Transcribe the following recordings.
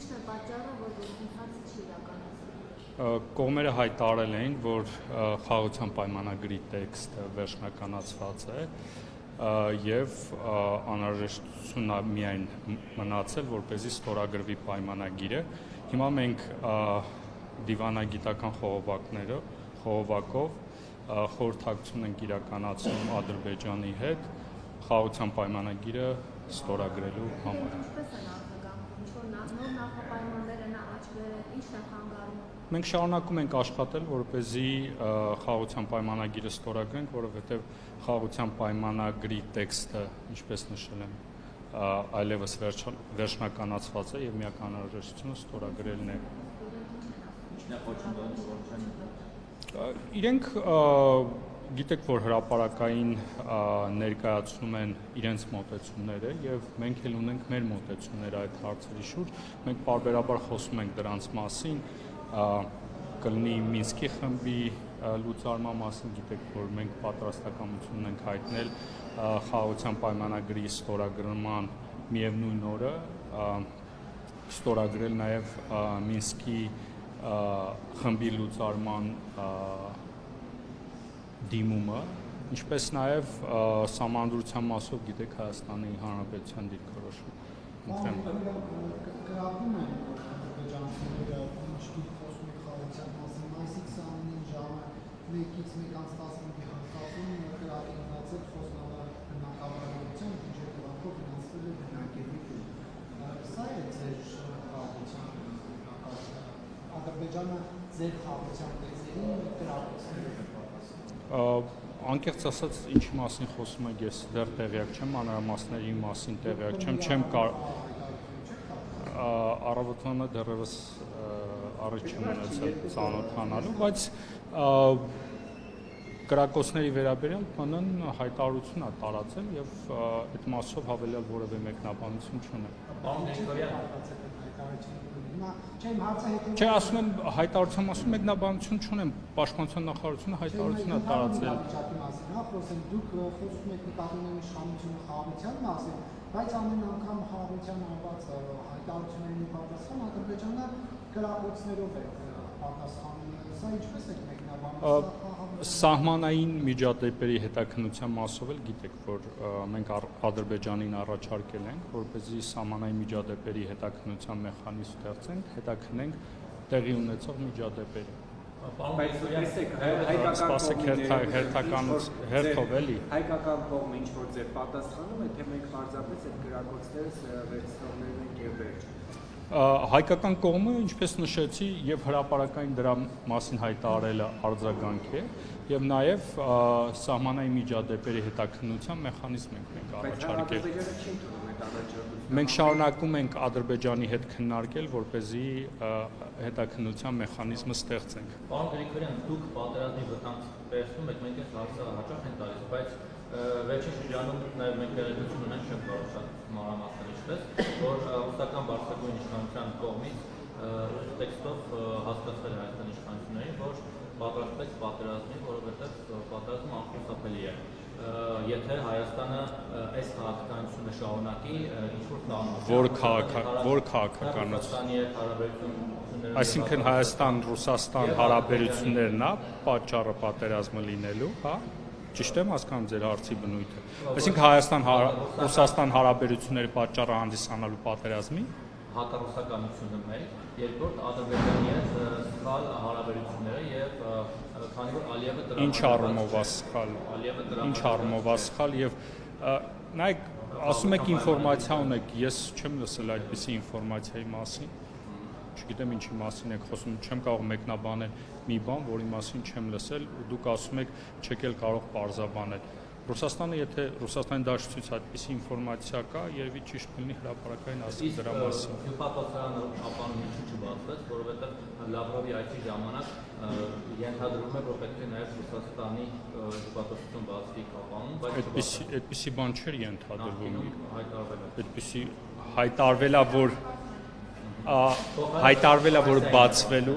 Ի՞նչն է պատճառը, որ գործընթացը չի իրականացվում։ Կողմերը հայտարարել էին, որ խաղաղության պայմանագրի տեքստը վերջնականացված է եւ անհրաժեշտություն միայն մնացել, որպեսզի ստորագրվի պայմանագիրը։ Հիմա մենք դիվանագիտական խողովակով խորհրդակցություն ենք իրականացնում Ադրբեջանի հետ խաղաղության պայմանագիրը ստորագրելու համար։ Ինչպես են արձագանքում, ինչ-որ նոր նախապայմաններ են առաջ բերել, ի՞նչն է խանգարում։ Մենք շարունակում ենք աշխատել, որպեսզի խաղաղության պայմանագիրը ստորագրենք, որովհետև խաղաղության պայմանագրի տեքստը, ինչպես նշել եմ, այլևս վերջնականացված է եւ միակ անհրաժեշտությունը ստորագրելն է։ Իրենք գիտեք, որ հրապարակային ներկայացնում են իրենց մոտեցումները եւ մենք էլ ունենք մեր մոտեցումները այդ հարցերի շուրջ։ Մենք պարբերաբար խոսում ենք դրանց մասին, կլինի Մինսկի խմբի լուծարման մասին, գիտեք, որ մենք պատրաստակամություն ենք հայտնել խաղաղության պայմանագրի ստորագրման միևնույն օրը ստորագրել նաեւ Մինսկի խմբի լուծարման դիմումը, ինչպես նաեւ սահմանադրության մասով գիտեք Հայաստանի Հանրապետության դիրքորոշումը։ Գրավում են ադրբեջանցիները ինչի խոսում եք խաղաղության մասին, մայիսի 29-ին ժամը 1-ից 1:15-ի հատվածում գրավում մնացել խոսնավար բնակավարության բյուջետի վարկով ֆինանսվել է բնակելի տուն։ Սա է ձեր խաղաղության նկատը։ Ադրբեջանը ձեր խաղաղության տեզերին գրավություններ է պատասխանում։ Անկեղծ ասած, ինչի մասին խոսում եք, ես դեռ տեղյակ չեմ, մանրամասների մասին տեղյակ չեմ, առավոտվանը դեռևս առիթ չեմ ունեցել ծանոթանալու, բայց կրակոցների վերաբերյալ ՊՆ-ն հայտարարություն է տարածել եւ այդ մասով հավելյալ որևէ մեկնաբանություն չունեմ։ Չէ, ասում եմ հայտարարության մասում մեկնաբանություն չունեմ, Պաշտպանության նախարարությունը հայտարարություն է տարածել։ Դուք խոսում եք նկատում իշխանությունը խաղաղության մասին, բայց ամեն անգամ խաղաղության արված հայտարարությունների պատասխան Ադրբեջանը կրակոցներով է պատասխանում։ Սա ինչպես է մեկնաբանում։ Սահմանային միջադեպերի հետաքննության մասով էլ գիտեք, որ մենք Ադրբեջանին առաջարկել ենք, որպեսզի սահմանային միջադեպերի հետաքննության մեխանիզմ ստեղծենք, հետաքննենք տեղի ունեցող միջադեպերը։ Հերթով էլի։ Հայկական կողմը ինչ որ ձեր պատասխանում է, թե մենք պարզապես այդ գրակոչները վերցնողներն ենք եւ վերջ։ Հայկական կողմը, ինչպես նշեցի, եւ հրապարակային դրա մասին հայտարարելը արձագանք է, եւ նաեւ սահմանային միջադեպերի հետաքննության մեխանիզմ ենք առաջարկել։ Մենք շարունակում ենք Ադրբեջանի հետ քննարկել, որպեսզի հետաքննության մեխանիզմը ստեղծենք։ Պարոն Գրիգորյան, դուք պատերազմի վտանգ վերցնում եք, մենք այս հարցը հաճախ ենք տալիս, բայց վերջին շրջանում նաեւ մենք տեղեկություն ունենք, չենք կարող շատ մանրամասներ ինչպես, որ ռուսական բարձրագույն իշխանության կողմից տեքստով հասկացվել է Հայաստանի իշխանություններին, որ պատրաստվեք պատերազմի, որովհետեւ պատերազմը անխուսափելի է։ Եթե Հայաստանը այս քաղաքականությունը շարունակի, ինչ-որ որ քաղաքականություն, այսինքն Հայաստան-Ռուսաստան հարաբերություններն է պատճառը պատերազմը լինելու, հա։ Ճիշտ եմ հասկանում ձեր հարցի բնույթը։ Այսինքն Հայաստան-Ռուսաստան հարաբերությունների պատճառը հանդիսանալու պատերազմի հակառուսականությունը մեկ, երկրորդ Ադրբեջանի հետ սխալ հարաբերությունները եւ քանի որ Ալիևը դրա Ինչ առումով է սխալ եւ նայեք, ասում եք ինֆորմացիա ունեք, ես չեմ լսել այդպիսի ինֆորմացիայի մասին։ Չգիտեմ ինչի մասին եք խոսում, չեմ կարող մեկնաբանել մի բան, որի մասին չեմ լսել, ու դուք ասում եք չեք էլ կարող պարզաբանել։ Ռուսաստանը, եթե Ռուսաստանի Դաշնությունից այդպիսի ինֆորմացիա կա, երևի ճիշտ կլինի հրապարակային ասել դրա մասին։ Հյուպատոսարանը ապանում չբացվեց, որովհետև Լավրովի այցի ժամանակ ենթադրվում է, որ պետք է նաև Ռուսաստանի հյուպատոսություն բացվի ապանում, բայց այդպիսի բան չէր ենթադրվում։ Այդպիսի հայտարարվելա, որ բացվելու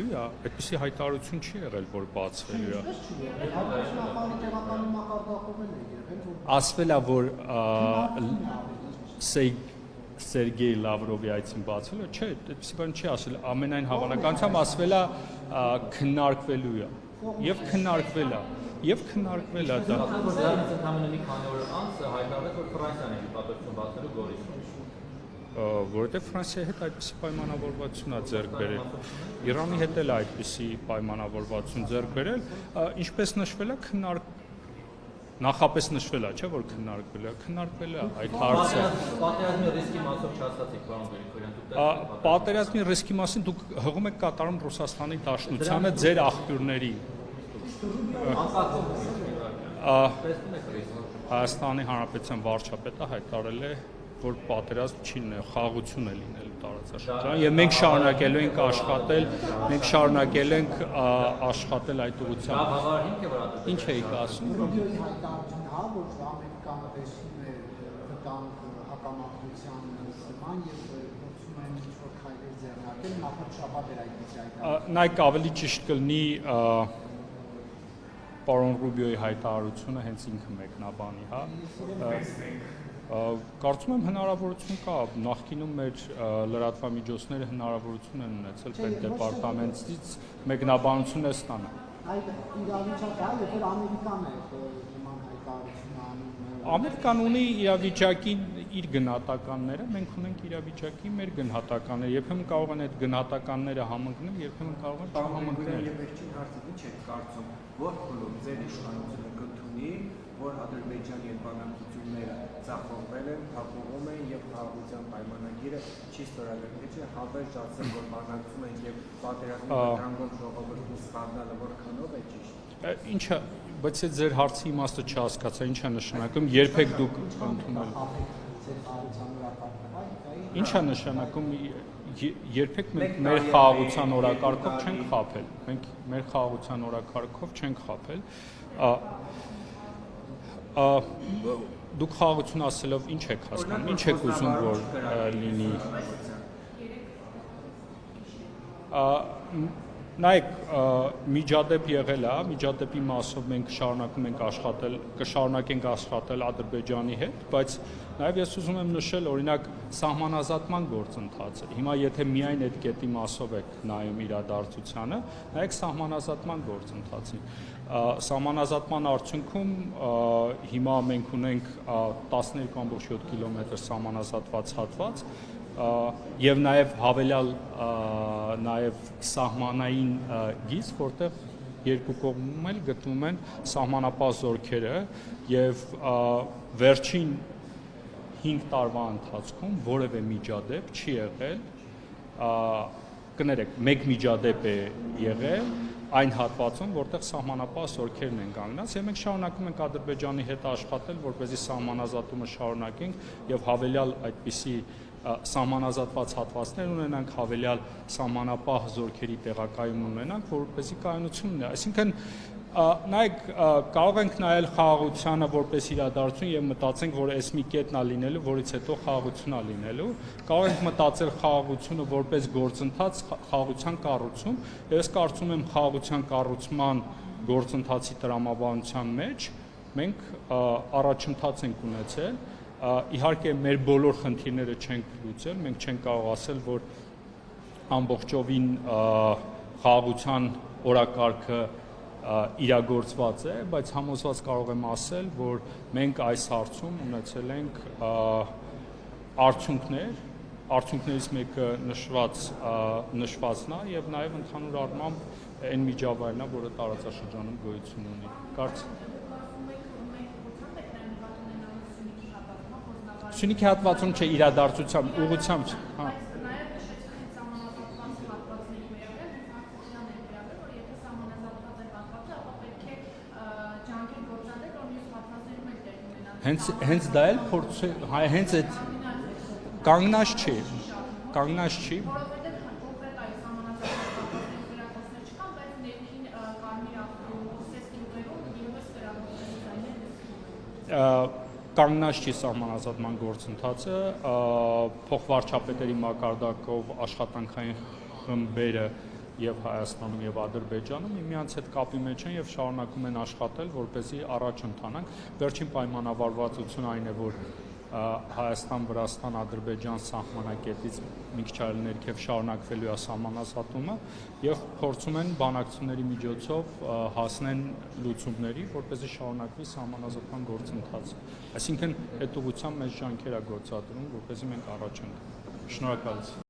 է, այդպիսի հայտարարություն չի եղել, որ բացվելու է։ Ասվել է, որ Սերգեյ Լավրովի այցին բացվելը, չէ, այդպեսի բան չի ասել, ամենայն հավանականությամբ ասվել է քննարկվելու է եւ քննարկվել է դա։ Դրանից ընդամենը մի քանի օր անց հայտարարեց, որ Ֆրանսիան է դիպատորություն բացելու Գորիսում։ Որովհետեւ Ֆրանսիայի հետ այդպիսի պայմանավորվածություն է ձեռք բերել։ Իրանի հետ էլ այդպիսի պայմանավորվածություն ձեռք բերել, ինչպես նշվել է նախապես նշվել է, չէ՞ որ քննարկվել է այդ հարցը։ Պատերազմի ռիսկի մասով չասացիք, պարոն Գրիգորյան, դուք պատերազմի ռիսկի մասին դուք հղում եք կատարում Ռուսաստանի Դաշնությանը ձեր աղբյուրների։ Հայաստանի Հանրապետության վարչապետը հայտարարել է, որ պատերազմ չի լինել, խաղաղություն է լինելու տարածաշրջանում եւ մենք շարունակելու ենք աշխատել այդ ուղղությամբ։ Ինչ էիք ասում։ Ռուբիոյի հայտարարությունը, հա, որ ամերիկանը վերցնում է վտանգ հակամարտության սման եւ փորձում են ինչ-որ քայլեր ձեռնարկել, նախորդ շաբաթ էր այդպիսի հայտարարություն։ Նայեք, ավելի ճիշտ կլինի պարոն Ռուբիոյի հայտարարությունը հենց ինքը մեկնաբանի, հա։ Կարծում եմ հնարավորություն կա, նախկինում մեր լրատվամիջոցները հնարավորություն են ունեցել պետդեպարտամենտից մեկնաբանություն ստանալ։ Այդ իրավիճակը, երբ որ Ամերիկան է նման հայտարարություն անում։ Ամերիկան ունի իրավիճակի իր գնահատականները, մենք ունենք իրավիճակի մեր գնահատականները, երբեմն կարող են այդ գնահատականները համընկնել, երբեմն կարող են չհամընկնել։ Եվ վերջին հարցը ինչ եք կարծում, որ փուլում ձեր իշխանությունը կընդունի, որ Ադրբեջանի հետ բանակցությունները ձախողվել են, փակուղում են եւ խաղաղության պայմանագիրը չի ստորագրվել, չէ՞, հավերժ ասել, որ բանակցում են եւ պատերազմի վտանգով ժողովրդին սպառնալը որքանով է ճիշտ։ Ինչա, բայց այդ ձեր հարցի իմաստը չհասկացա, ինչ է նշանակում, երբեք դուք ընդունել։ Ինչ է նշանակում, երբեք մենք մեր խաղաղության օրակարգով չենք խաբել։ Մենք մեր խաղաղության օրակարգով չենք խաբել։ Դուք խաղաղություն ասելով ինչ եք հասկանում, ինչ եք ուզում որ լինի։ Նայեք, միջադեպ եղել է, միջադեպի մասով մենք կշարունակենք աշխատել Ադրբեջանի հետ, բայց նաև ես ուզում եմ նշել, օրինակ, սահմանազատման գործընթացը։ Հիմա եթե միայն այդ կետի մասով եք նայում իրադարձությանը, նայեք սահմանազատման գործընթացին։ Սահմանազատման արդյունքում հիմա մենք ունենք 12.7 կիլոմետր սահմանազատված հատված, եւ նաեւ հավելյալ նաեւ սահմանային գիծ, որտեղ երկու կողմում էլ գտնվում են սահմանապահ զորքերը եւ վերջին 5 տարվա ընթացքում որևէ միջադեպ չի եղել, կներեք, մեկ միջադեպ է եղել այն հատվածում, որտեղ սահմանապահ զորքերն են կանգնած, եւ մենք շարունակում ենք Ադրբեջանի հետ աշխատել, որպեսզի սահմանազատումը շարունակենք եւ հավելյալ այդպիսի սահմանազատված հատվածներ ունենանք, հավելյալ սահմանապահ զորքերի տեղակայում ունենանք, որպեսզի կայունություն ունենա։ Այսինքն, նայեք, կարող ենք նայել խաղաղությանը որպես իրադարձություն եւ մտածենք, որ այս մի կետն է լինելու, որից հետո խաղաղություն է լինելու։ Կարող ենք մտածել խաղաղությունը որպես գործընթաց, խաղաղության կառուցում, եւ ես կարծում եմ խաղաղության կառուցման գործընթացի տրամաբանության մեջ մենք առաջընթաց ենք ունեցել։ Իհարկե մեր բոլոր խնդիրները չենք լուծել, մենք չենք կարող ասել, որ ամբողջովին խաղաղության օրակարգը իրագործված է, բայց համոզված կարող եմ ասել, որ մենք այս հարցում ունեցել ենք արդյունքներից մեկը նշվածն է եւ նաեւ ընդհանուր առմամբ այն միջավայրն է, որը տարածաշրջանում գոյություն ունի։ Սյունիքի հատվածում չէ, իրադարձությամբ, ուղղությամբ, հա։ Հենց դա էլ փորձ է, հենց այդ կանգնած չի։ Կանգնած չի սահմանազատման գործընթացը, փոխվարչապետերի մակարդակով աշխատանքային խմբերը եւ Հայաստանում եւ Ադրբեջանում միմյանց հետ կապի մեջ են եւ շարունակում են աշխատել, որպեսզի առաջ ընթանանք։ Վերջին պայմանավորվածությունը այն է, որ Հայաստան-Վրաստան-Ադրբեջան սահմանակետից մի քիչ այլ ներքև շարունակվելու է սահմանազատումը եւ փորձում են բանակցությունների միջոցով հասնեն լուծումների, որպեսզի շարունակվի սահմանազատման գործընթացը։ Այսինքն այդ ուղղությամբ մեծ ջանքեր է գործադրում, որպեսզի մենք առաջ ընկնենք։ Շնորհակալություն։